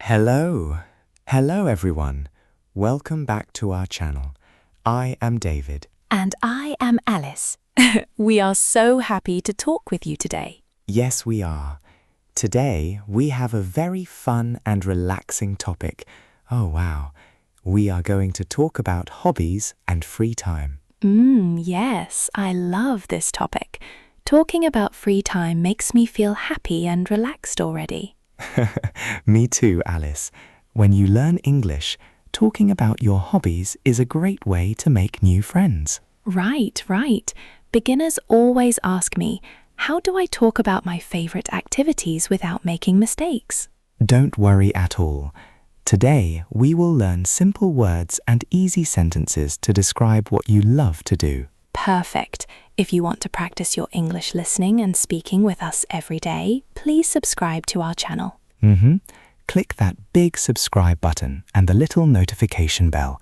Hello. Hello, everyone. Welcome back to our channel. I am David. And I am Alice. We are so happy to talk with you today. Yes, we are. Today, we have a very fun and relaxing topic. Oh, wow. We are going to talk about hobbies and free time. Yes, I love this topic. Talking about free time makes me feel happy and relaxed already. Me too, Alice. When you learn English, talking about your hobbies is a great way to make new friends. Right. Beginners always ask me, how do I talk about my favorite activities without making mistakes? Don't worry at all. Today, we will learn simple words and easy sentences to describe what you love to do. Perfect. If you want to practice your English listening and speaking with us every day, please subscribe to our channel. Click that big subscribe button and the little notification bell.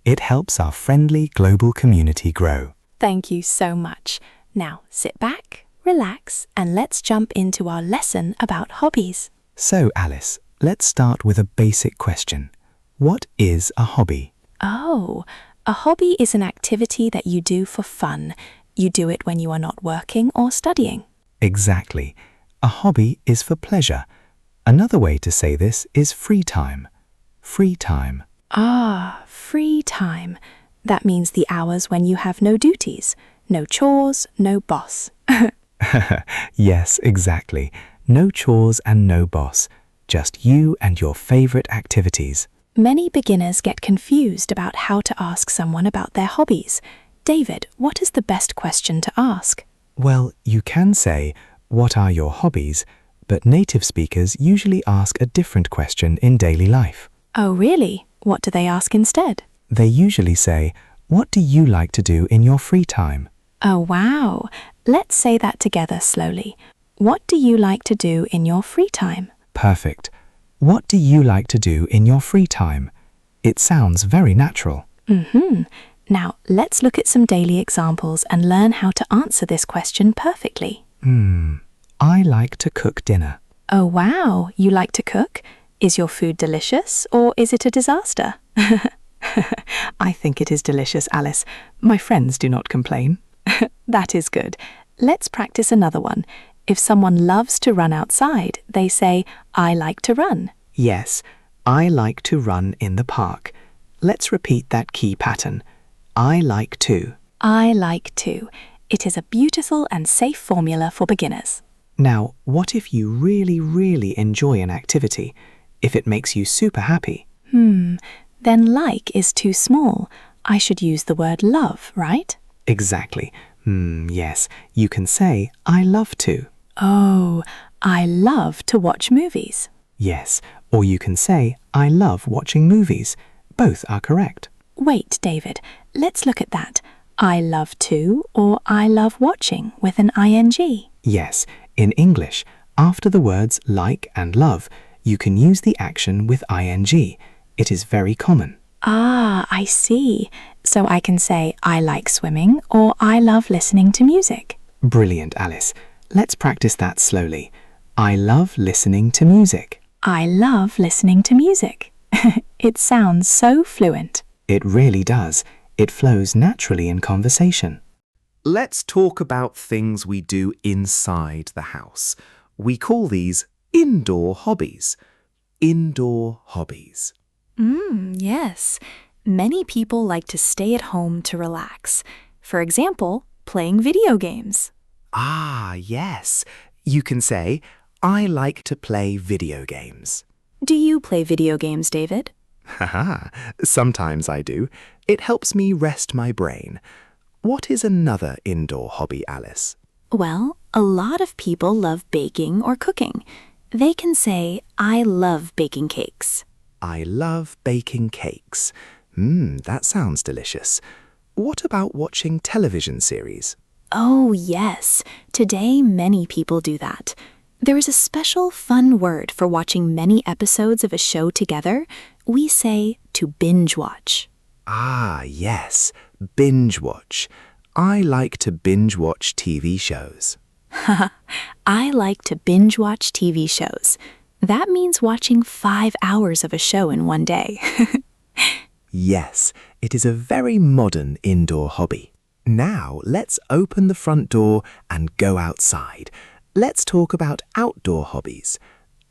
It helps our friendly global community grow. Thank you so much. Now sit back, relax, and let's jump into our lesson about hobbies. So, Alice, let's start with a basic question. What is a hobby? Oh, a hobby is an activity that you do for fun. You do it when you are not working or studying. Exactly. A hobby is for pleasure. Another way to say this is free time. Free time. Ah, free time. That means the hours when you have no duties, no chores, no boss. Yes, exactly. No chores and no boss. Just you and your favorite activities. Many beginners get confused about how to ask someone about their hobbies. David, what is the best question to ask? Well, you can say, "What are your hobbies?" But native speakers usually ask a different question in daily life. Oh, really? What do they ask instead? They usually say, "What do you like to do in your free time?" Oh, wow. Let's say that together slowly. What do you like to do in your free time? Perfect. What do you like to do in your free time? It sounds very natural. Now, let's look at some daily examples and learn how to answer this question perfectly. I like to cook dinner. Oh, wow. You like to cook? Is your food delicious or is it a disaster? I think it is delicious, Alice. My friends do not complain. That is good. Let's practice another one. If someone loves to run outside, they say, I like to run. Yes, I like to run in the park. Let's repeat that key pattern. I like to. I like to. It is a beautiful and safe formula for beginners. Now, what if you really enjoy an activity? If it makes you super happy? Then like is too small. I should use the word love, right? Exactly. Yes, you can say, I love to. Oh, I love to watch movies. Yes, or you can say, I love watching movies. Both are correct. Wait, David, let's look at that. I love to or I love watching with an ing. Yes, in English, after the words like and love, you can use the action with ing. It is very common. Ah, I see. So I can say I like swimming or I love listening to music. Brilliant, Alice. Let's practice that slowly. I love listening to music. I love listening to music. It sounds so fluent. It really does. It flows naturally in conversation. Let's talk about things we do inside the house. We call these indoor hobbies. Indoor hobbies. Yes. Many people like to stay at home to relax. For example, playing video games. Ah, yes. You can say, I like to play video games. Do you play video games, David? Haha, sometimes I do. It helps me rest my brain. What is another indoor hobby, Alice? Well, a lot of people love baking or cooking. They can say, I love baking cakes. I love baking cakes. That sounds delicious. What about watching television series? Oh, yes. Today, many people do that. There is a special fun word for watching many episodes of a show together. We say to binge watch. Ah, yes, binge watch. I like to binge watch TV shows. I like to binge watch TV shows. That means watching 5 hours of a show in one day. Yes, it is a very modern indoor hobby. Now let's open the front door and go outside. Let's talk about outdoor hobbies.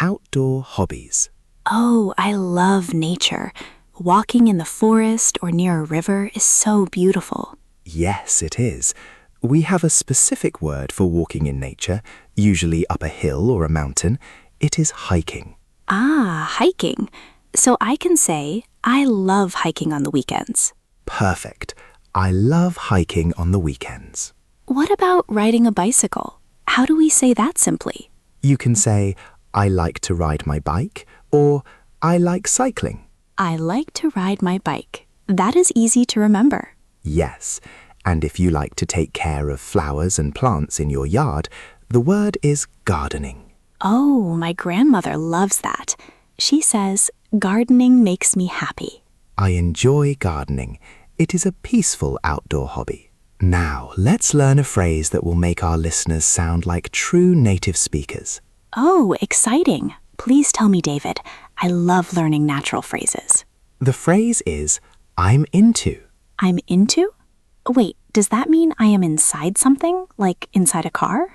Outdoor hobbies. Oh, I love nature. Walking in the forest or near a river is so beautiful. Yes, it is. We have a specific word for walking in nature, usually up a hill or a mountain. It is hiking. Ah, hiking. So I can say, I love hiking on the weekends. Perfect. I love hiking on the weekends. What about riding a bicycle? How do we say that simply? You can say, I like to ride my bike, or I like cycling. I like to ride my bike. That is easy to remember. Yes, and if you like to take care of flowers and plants in your yard, the word is gardening. Oh, my grandmother loves that. She says, gardening makes me happy. I enjoy gardening. It is a peaceful outdoor hobby. Now, let's learn a phrase that will make our listeners sound like true native speakers. Oh, exciting. Please tell me, David. I love learning natural phrases. The phrase is, I'm into. I'm into? Wait, does that mean I am inside something, like inside a car?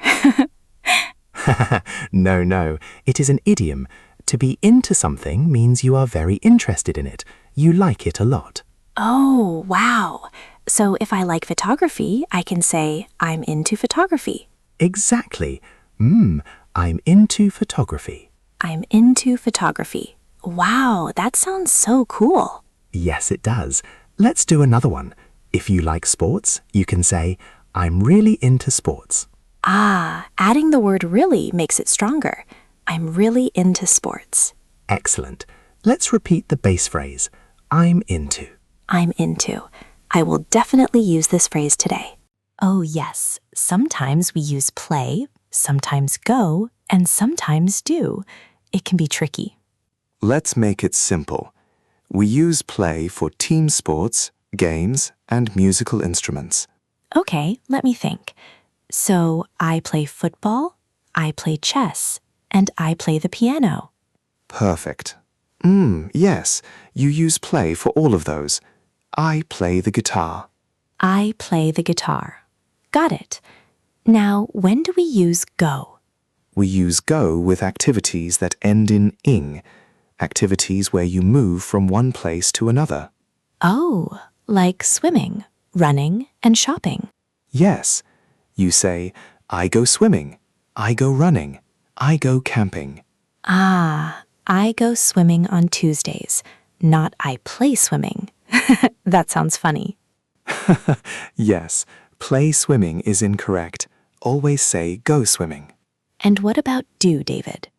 No, it is an idiom. To be into something means you are very interested in it. You like it a lot. Oh, wow. So if I like photography, I can say, I'm into photography. Exactly. I'm into photography. I'm into photography. Wow, that sounds so cool. Yes, it does. Let's do another one. If you like sports, you can say, I'm really into sports. Ah, adding the word really makes it stronger. I'm really into sports. Excellent. Let's repeat the base phrase. I'm into. I'm into. I will definitely use this phrase today. Oh, yes. Sometimes we use play, sometimes go, and sometimes do. It can be tricky. Let's make it simple. We use play for team sports, games, and musical instruments. Okay, let me think. So I play football, I play chess, and I play the piano. Perfect. Yes, you use play for all of those. I play the guitar. I play the guitar. Got it. Now, when do we use go? We use go with activities that end in ing, activities where you move from one place to another. Oh, like swimming, running, and shopping. Yes, you say, I go swimming, I go running, I go camping. Ah, I go swimming on Tuesdays, not I play swimming. That sounds funny. Yes, play swimming is incorrect. Always say go swimming. And what about do, David?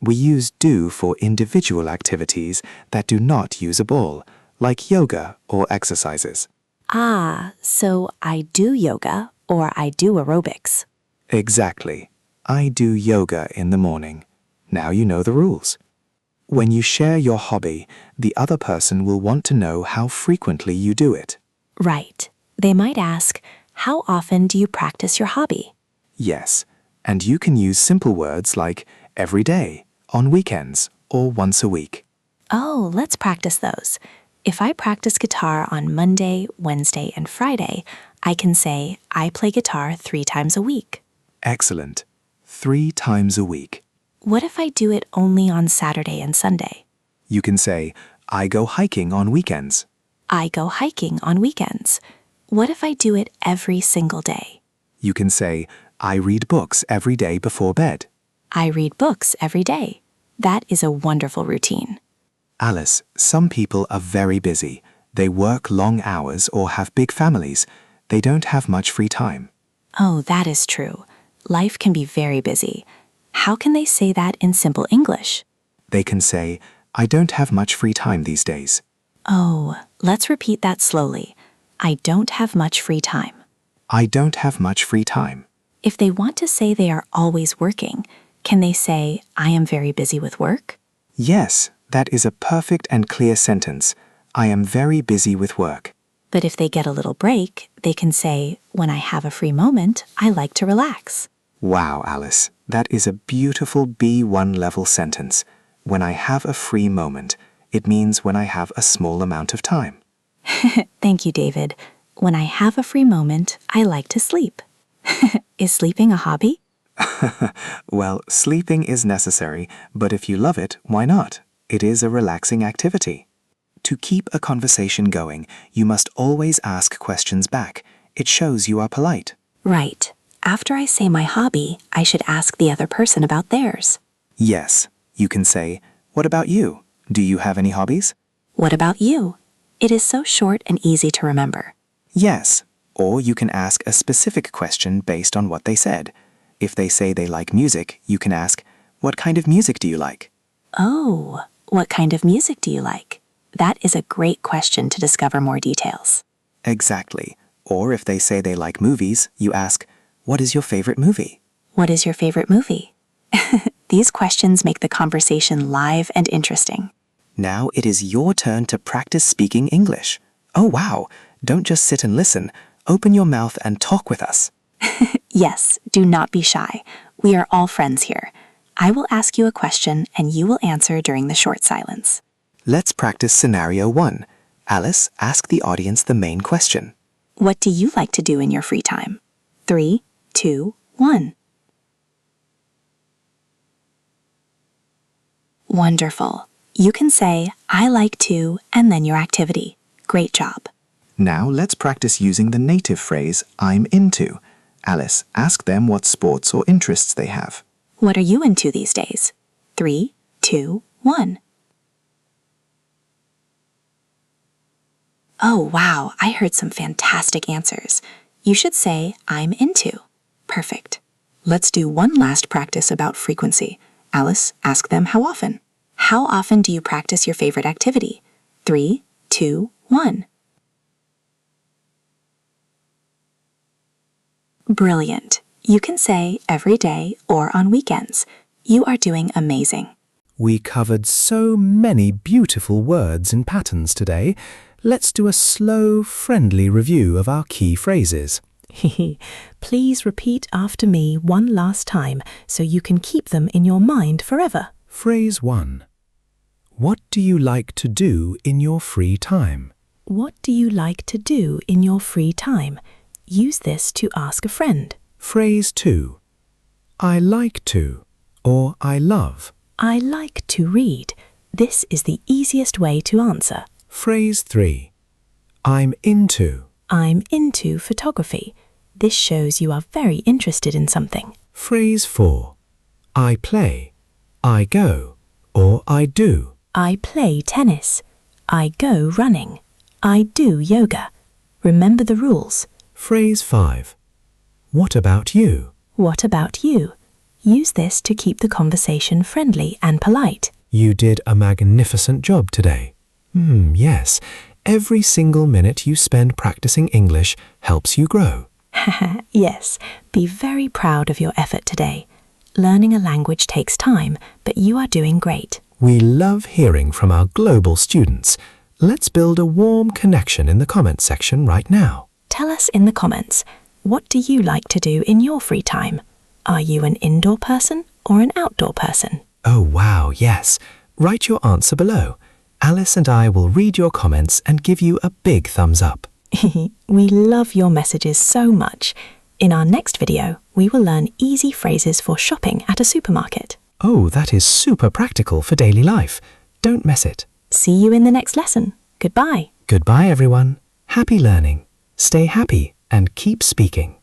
We use do for individual activities that do not use a ball, like yoga or exercises. Ah, so I do yoga or I do aerobics. Exactly. I do yoga in the morning. Now you know the rules. When you share your hobby, the other person will want to know how frequently you do it. Right. They might ask, how often do you practice your hobby? Yes, and you can use simple words like every day, on weekends, or once a week. Oh, let's practice those. If I practice guitar on Monday, Wednesday, and Friday, I can say I play guitar 3 times a week. Excellent. 3 times a week. What if I do it only on Saturday and Sunday? You can say, I go hiking on weekends. I go hiking on weekends. What if I do it every single day? You can say, I read books every day before bed. I read books every day. That is a wonderful routine. Alice, some people are very busy. They work long hours or have big families. They don't have much free time. Oh, that is true. Life can be very busy. How can they say that in simple English? They can say, I don't have much free time these days. Oh, let's repeat that slowly. I don't have much free time. I don't have much free time. If they want to say they are always working, can they say, I am very busy with work? Yes, that is a perfect and clear sentence. I am very busy with work. But if they get a little break, they can say, when I have a free moment, I like to relax. Wow, Alice, that is a beautiful B1 level sentence. When I have a free moment, it means when I have a small amount of time. Thank you, David. When I have a free moment, I like to sleep. Is sleeping a hobby? Well, sleeping is necessary, but if you love it, why not? It is a relaxing activity. To keep a conversation going, you must always ask questions back. It shows you are polite. Right. After I say my hobby, I should ask the other person about theirs. Yes, you can say, "What about you? Do you have any hobbies?" What about you? It is so short and easy to remember. Yes, or you can ask a specific question based on what they said. If they say they like music, you can ask, "What kind of music do you like?" Oh, what kind of music do you like? That is a great question to discover more details. Exactly. Or if they say they like movies, you ask, "What is your favorite movie?" What is your favorite movie? These questions make the conversation live and interesting. Now it is your turn to practice speaking English. Oh wow, don't just sit and listen. Open your mouth and talk with us. Yes, do not be shy. We are all friends here. I will ask you a question and you will answer during the short silence. Let's practice scenario 1. Alice, ask the audience the main question. What do you like to do in your free time? 3, 2, 1. Wonderful. You can say, I like to, and then your activity. Great job. Now let's practice using the native phrase, "I'm into." Alice, ask them what sports or interests they have. What are you into these days? 3, 2, 1. Oh, wow, I heard some fantastic answers. You should say, I'm into. Perfect. Let's do one last practice about frequency. Alice, ask them how often. How often do you practice your favorite activity? 3, 2, 1. Brilliant. You can say every day or on weekends. You are doing amazing. We covered so many beautiful words and patterns today. Let's do a slow, friendly review of our key phrases. Please repeat after me one last time so you can keep them in your mind forever. Phrase 1. What do you like to do in your free time? What do you like to do in your free time? Use this to ask a friend. Phrase 2. I like to, or I love. I like to read. This is the easiest way to answer. Phrase 3. I'm into. I'm into photography. This shows you are very interested in something. Phrase 4. I play, I go, or I do. I play tennis. I go running. I do yoga. Remember the rules. Phrase 5. What about you? What about you? Use this to keep the conversation friendly and polite. You did a magnificent job today. Yes. Every single minute you spend practicing English helps you grow. Yes, be very proud of your effort today. Learning a language takes time, but you are doing great. We love hearing from our global students. Let's build a warm connection in the comments section right now. Tell us in the comments, what do you like to do in your free time? Are you an indoor person or an outdoor person? Oh wow, yes. Write your answer below. Alice and I will read your comments and give you a big thumbs up. We love your messages so much. In our next video, we will learn easy phrases for shopping at a supermarket. Oh, that is super practical for daily life. Don't miss it. See you in the next lesson. Goodbye. Goodbye, everyone. Happy learning. Stay happy and keep speaking.